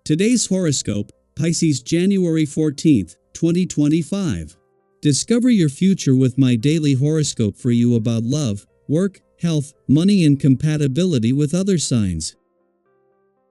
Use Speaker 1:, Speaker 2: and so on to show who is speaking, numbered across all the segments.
Speaker 1: Today's horoscope, Pisces January 14th, 2025. Discover your future with my daily horoscope for you about love, work, health, money and compatibility with other signs.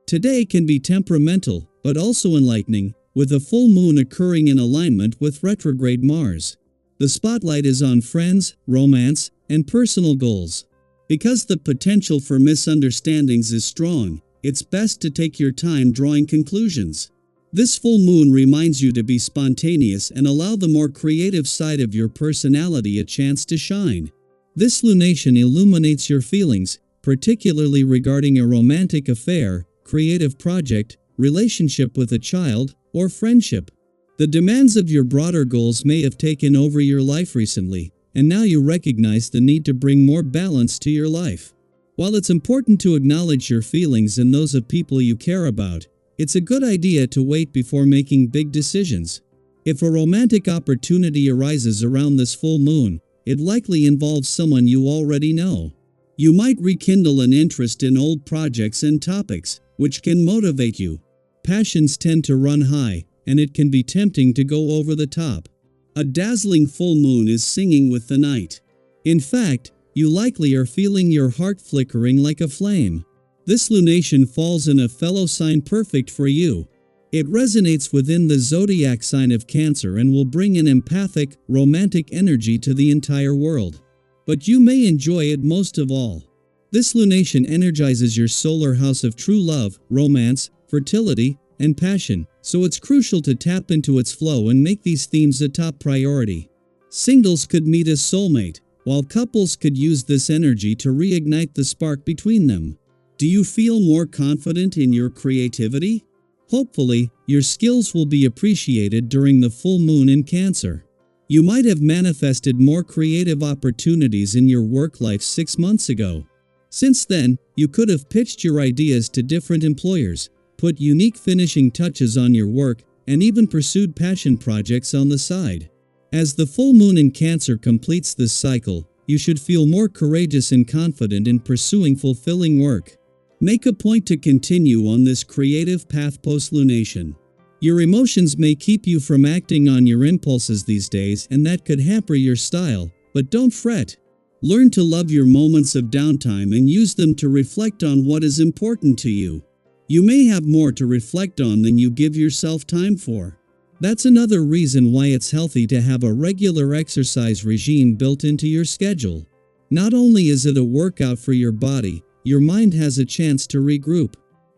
Speaker 1: Today can be temperamental, but also enlightening, with a full moon occurring in alignment with retrograde Mars. The spotlight is on friends, romance, and personal goals. Because the potential for misunderstandings is strong, it's best to take your time drawing conclusions. This full moon reminds you to be spontaneous and allow the more creative side of your personality a chance to shine. This lunation illuminates your feelings, particularly regarding a romantic affair, creative project, relationship with a child, or friendship. The demands of your broader goals may have taken over your life recently, and now you recognize the need to bring more balance to your life. While it's important to acknowledge your feelings and those of people you care about, it's a good idea to wait before making big decisions. If a romantic opportunity arises around this full moon, it likely involves someone you already know. You might rekindle an interest in old projects and topics, which can motivate you. Passions tend to run high, and it can be tempting to go over the top. A dazzling full moon is singing with the night. In fact, you likely are feeling your heart flickering like a flame. This lunation falls in a fellow sign perfect for you. It resonates within the zodiac sign of Cancer and will bring an empathic, romantic energy to the entire world. But you may enjoy it most of all. This lunation energizes your solar house of true love, romance, fertility, and passion, so it's crucial to tap into its flow and make these themes a top priority. Singles could meet a soulmate, while couples could use this energy to reignite the spark between them. Do you feel more confident in your creativity? Hopefully, your skills will be appreciated during the full moon in Cancer. You might have manifested more creative opportunities in your work life 6 months ago. Since then, you could have pitched your ideas to different employers, put unique finishing touches on your work, and even pursued passion projects on the side. As the full moon in Cancer completes this cycle, you should feel more courageous and confident in pursuing fulfilling work. Make a point to continue on this creative path post-lunation. Your emotions may keep you from acting on your impulses these days, and that could hamper your style, but don't fret. Learn to love your moments of downtime and use them to reflect on what is important to you. You may have more to reflect on than you give yourself time for. That's another reason why it's healthy to have a regular exercise regime built into your schedule. Not only is it a workout for your body, your mind has a chance to regroup.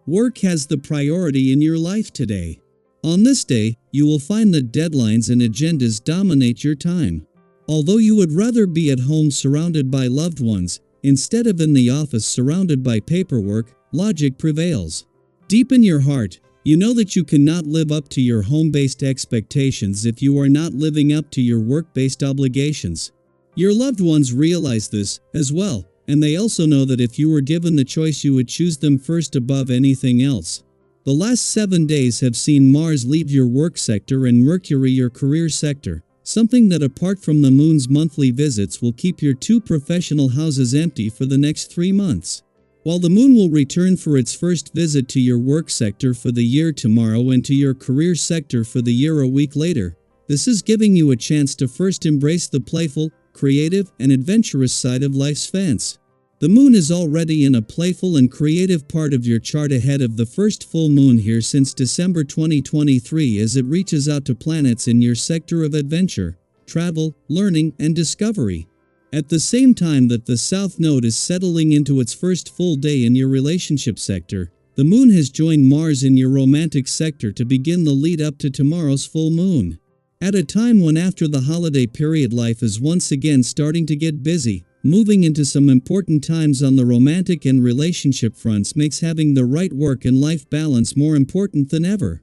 Speaker 1: Work has the priority in your life today. On this day, you will find that deadlines and agendas dominate your time. Although you would rather be at home surrounded by loved ones, instead of in the office surrounded by paperwork, logic prevails. Deep in your heart, you know that you cannot live up to your home-based expectations if you are not living up to your work-based obligations. Your loved ones realize this, as well, and they also know that if you were given the choice you would choose them first above anything else. The last 7 days have seen Mars leave your work sector and Mercury your career sector, something that apart from the moon's monthly visits will keep your two professional houses empty for the next 3 months. While the moon will return for its first visit to your work sector for the year tomorrow and to your career sector for the year a week later, this is giving you a chance to first embrace the playful, creative, and adventurous side of life's fence. The moon is already in a playful and creative part of your chart ahead of the first full moon here since December 2023 as it reaches out to planets in your sector of adventure, travel, learning, and discovery. At the same time that the South Node is settling into its first full day in your relationship sector, the moon has joined Mars in your romantic sector to begin the lead up to tomorrow's full moon. At a time when after the holiday period life is once again starting to get busy, moving into some important times on the romantic and relationship fronts makes having the right work and life balance more important than ever.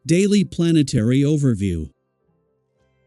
Speaker 1: Daily Planetary Overview.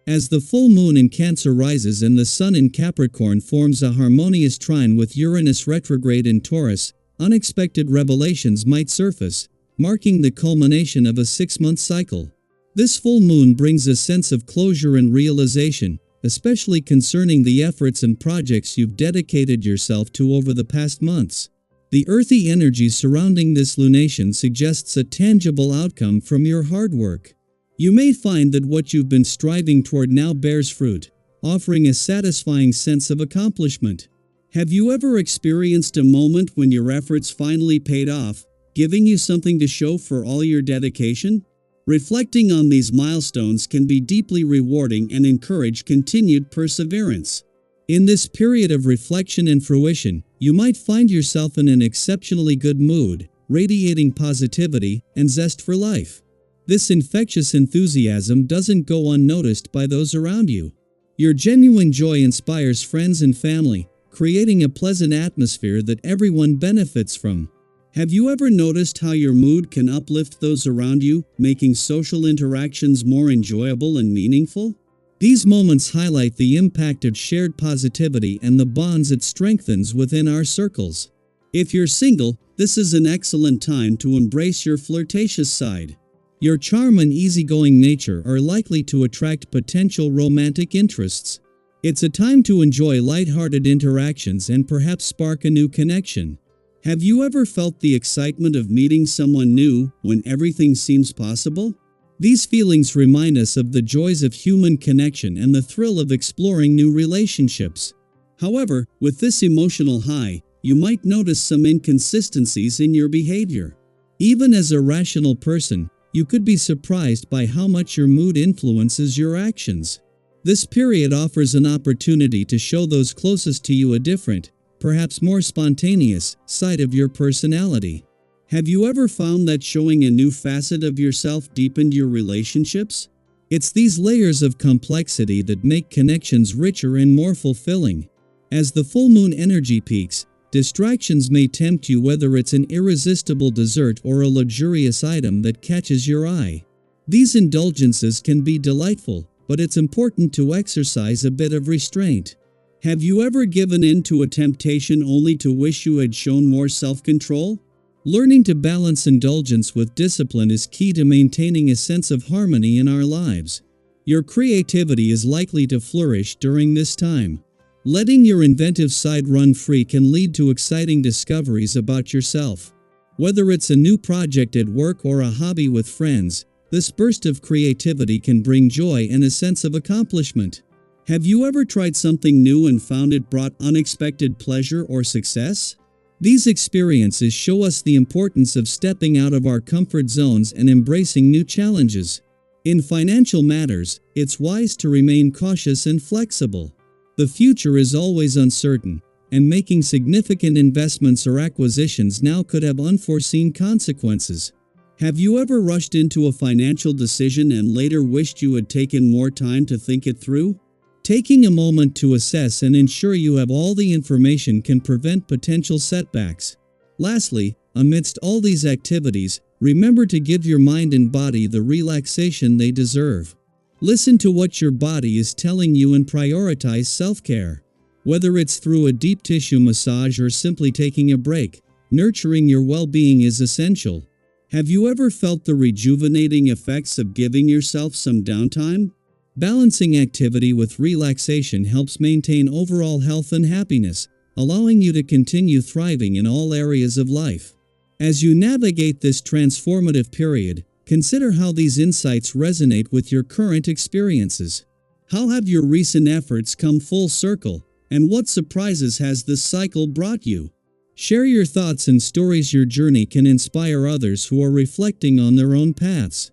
Speaker 1: As the full moon in Cancer rises and the Sun in Capricorn forms a harmonious trine with Uranus retrograde in Taurus, unexpected revelations might surface, marking the culmination of a 6-month cycle. This full moon brings a sense of closure and realization, especially concerning the efforts and projects you've dedicated yourself to over the past months. The earthy energy surrounding this lunation suggests a tangible outcome from your hard work. You may find that what you've been striving toward now bears fruit, offering a satisfying sense of accomplishment. Have you ever experienced a moment when your efforts finally paid off, giving you something to show for all your dedication? Reflecting on these milestones can be deeply rewarding and encourage continued perseverance. In this period of reflection and fruition, you might find yourself in an exceptionally good mood, radiating positivity and zest for life. This infectious enthusiasm doesn't go unnoticed by those around you. Your genuine joy inspires friends and family, creating a pleasant atmosphere that everyone benefits from. Have you ever noticed how your mood can uplift those around you, making social interactions more enjoyable and meaningful? These moments highlight the impact of shared positivity and the bonds it strengthens within our circles. If you're single, this is an excellent time to embrace your flirtatious side. Your charm and easygoing nature are likely to attract potential romantic interests. It's a time to enjoy lighthearted interactions and perhaps spark a new connection. Have you ever felt the excitement of meeting someone new when everything seems possible? These feelings remind us of the joys of human connection and the thrill of exploring new relationships. However, with this emotional high, you might notice some inconsistencies in your behavior. Even as a rational person, you could be surprised by how much your mood influences your actions. This period offers an opportunity to show those closest to you a different, perhaps more spontaneous, side of your personality. Have you ever found that showing a new facet of yourself deepened your relationships? It's these layers of complexity that make connections richer and more fulfilling. As the full moon energy peaks, distractions may tempt you, whether it's an irresistible dessert or a luxurious item that catches your eye. These indulgences can be delightful, but it's important to exercise a bit of restraint. Have you ever given in to a temptation only to wish you had shown more self-control? Learning to balance indulgence with discipline is key to maintaining a sense of harmony in our lives. Your creativity is likely to flourish during this time. Letting your inventive side run free can lead to exciting discoveries about yourself. Whether it's a new project at work or a hobby with friends, this burst of creativity can bring joy and a sense of accomplishment. Have you ever tried something new and found it brought unexpected pleasure or success? These experiences show us the importance of stepping out of our comfort zones and embracing new challenges. In financial matters, it's wise to remain cautious and flexible. The future is always uncertain, and making significant investments or acquisitions now could have unforeseen consequences. Have you ever rushed into a financial decision and later wished you had taken more time to think it through? Taking a moment to assess and ensure you have all the information can prevent potential setbacks. Lastly, amidst all these activities, remember to give your mind and body the relaxation they deserve. Listen to what your body is telling you and prioritize self-care. Whether it's through a deep tissue massage or simply taking a break, nurturing your well-being is essential. Have you ever felt the rejuvenating effects of giving yourself some downtime? Balancing activity with relaxation helps maintain overall health and happiness, allowing you to continue thriving in all areas of life. As you navigate this transformative period, consider how these insights resonate with your current experiences. How have your recent efforts come full circle, and what surprises has this cycle brought you? Share your thoughts and stories. Your journey can inspire others who are reflecting on their own paths.